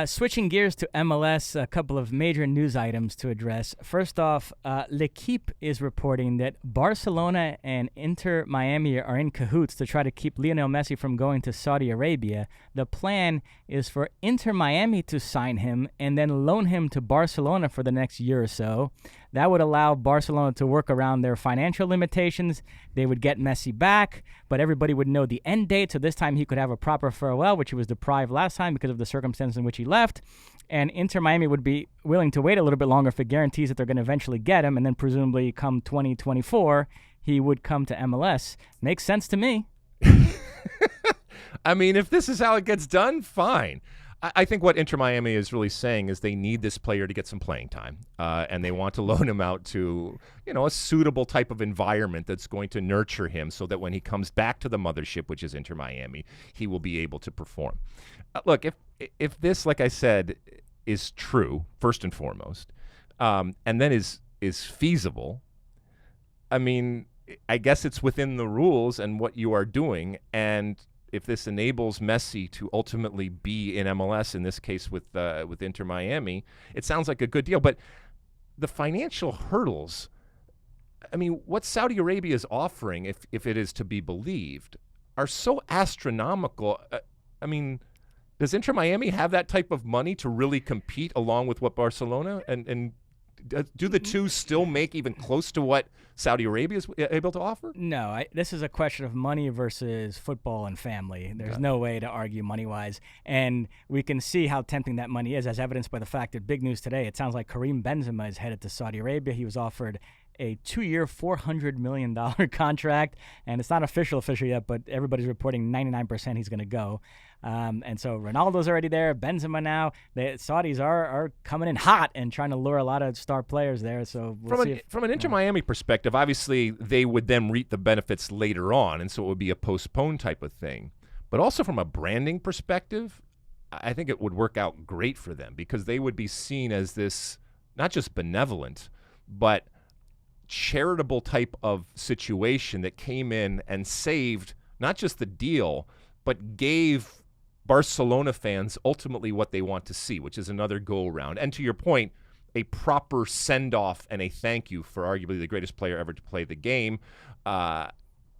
Switching gears to MLS, a couple of major news items to address. First off, L'Equipe is reporting that Barcelona and Inter Miami are in cahoots to try to keep Lionel Messi from going to Saudi Arabia. The plan is for Inter Miami to sign him and then loan him to Barcelona for the next year or so. That would allow Barcelona to work around their financial limitations. They would get Messi back, but everybody would know the end date, so this time he could have a proper farewell, which he was deprived last time because of the circumstances in which he left. And Inter Miami would be willing to wait a little bit longer if it guarantees that they're going to eventually get him, and then presumably come 2024, he would come to MLS. Makes sense to me. I mean, if this is how it gets done, fine. I think what Inter Miami is really saying is they need this player to get some playing time, and they want to loan him out to, a suitable type of environment that's going to nurture him so that when he comes back to the mothership, which is Inter Miami, he will be able to perform. Look, if this, like I said, is true, first and foremost, and then is feasible, I mean, I guess it's within the rules and what you are doing, and if this enables Messi to ultimately be in MLS, in this case with Inter Miami, it sounds like a good deal. But the financial hurdles, I mean, what Saudi Arabia is offering, if it is to be believed, are so astronomical. I mean, does Inter Miami have that type of money to really compete along with what Barcelona and do the two still make even close to what Saudi Arabia is able to offer? No, this is a question of money versus football and family. There's no way to argue money-wise. And we can see how tempting that money is, as evidenced by the fact that big news today, it sounds like Karim Benzema is headed to Saudi Arabia. He was offered a 2-year, $400 million contract, and it's not official yet, but everybody's reporting 99% he's going to go. And so Ronaldo's already there, Benzema now. The Saudis are coming in hot and trying to lure a lot of star players there. So from an Inter Miami perspective, obviously they would then reap the benefits later on, and so it would be a postponed type of thing. But also from a branding perspective, I think it would work out great for them because they would be seen as this not just benevolent, but charitable type of situation that came in and saved not just the deal, but gave Barcelona fans ultimately what they want to see, which is another go-around. And to your point, a proper send-off and a thank you for arguably the greatest player ever to play the game,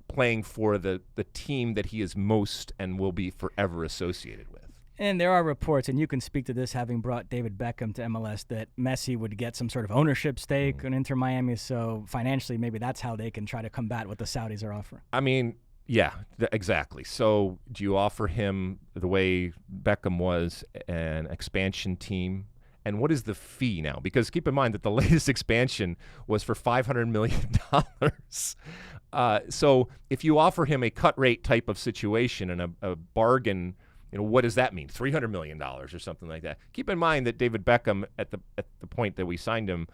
playing for the team that he is most and will be forever associated with. And there are reports, and you can speak to this having brought David Beckham to MLS, that Messi would get some sort of ownership stake on Inter Miami. So financially, maybe that's how they can try to combat what the Saudis are offering. I mean, yeah, exactly. So do you offer him the way Beckham was, an expansion team? And what is the fee now? Because keep in mind that the latest expansion was for $500 million. So if you offer him a cut rate type of situation and a bargain, what does that mean? $300 million or something like that. Keep in mind that David Beckham, at the point that we signed him,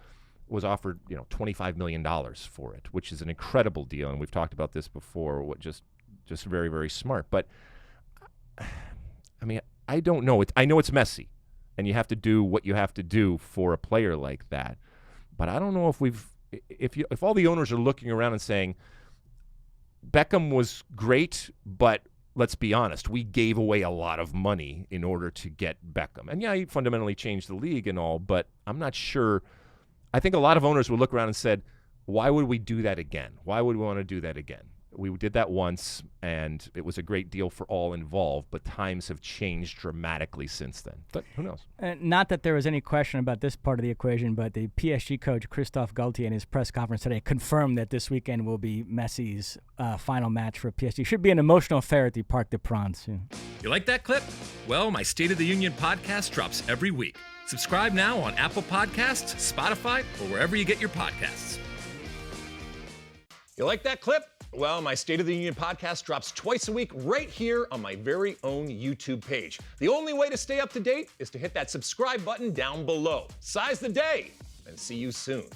was offered $25 million for it, which is an incredible deal. And we've talked about this before. What just very, very smart. But I mean, I don't know. I know it's Messi, and you have to do what you have to do for a player like that. But I don't know if all the owners are looking around and saying Beckham was great, but let's be honest, we gave away a lot of money in order to get Beckham. And yeah, he fundamentally changed the league and all, but I'm not sure. I think a lot of owners would look around and said, why would we do that again? Why would we want to do that again? We did that once, and it was a great deal for all involved, but times have changed dramatically since then. But who knows? Not that there was any question about this part of the equation, but the PSG coach, Christophe Galtier, in his press conference today, confirmed that this weekend will be Messi's final match for PSG. Should be an emotional affair at the Parc des Princes. Yeah. You like that clip? Well, my State of the Union podcast drops every week. Subscribe now on Apple Podcasts, Spotify, or wherever you get your podcasts. You like that clip? Well, my State of the Union podcast drops twice a week right here on my very own YouTube page. The only way to stay up to date is to hit that subscribe button down below. Size the day, and see you soon.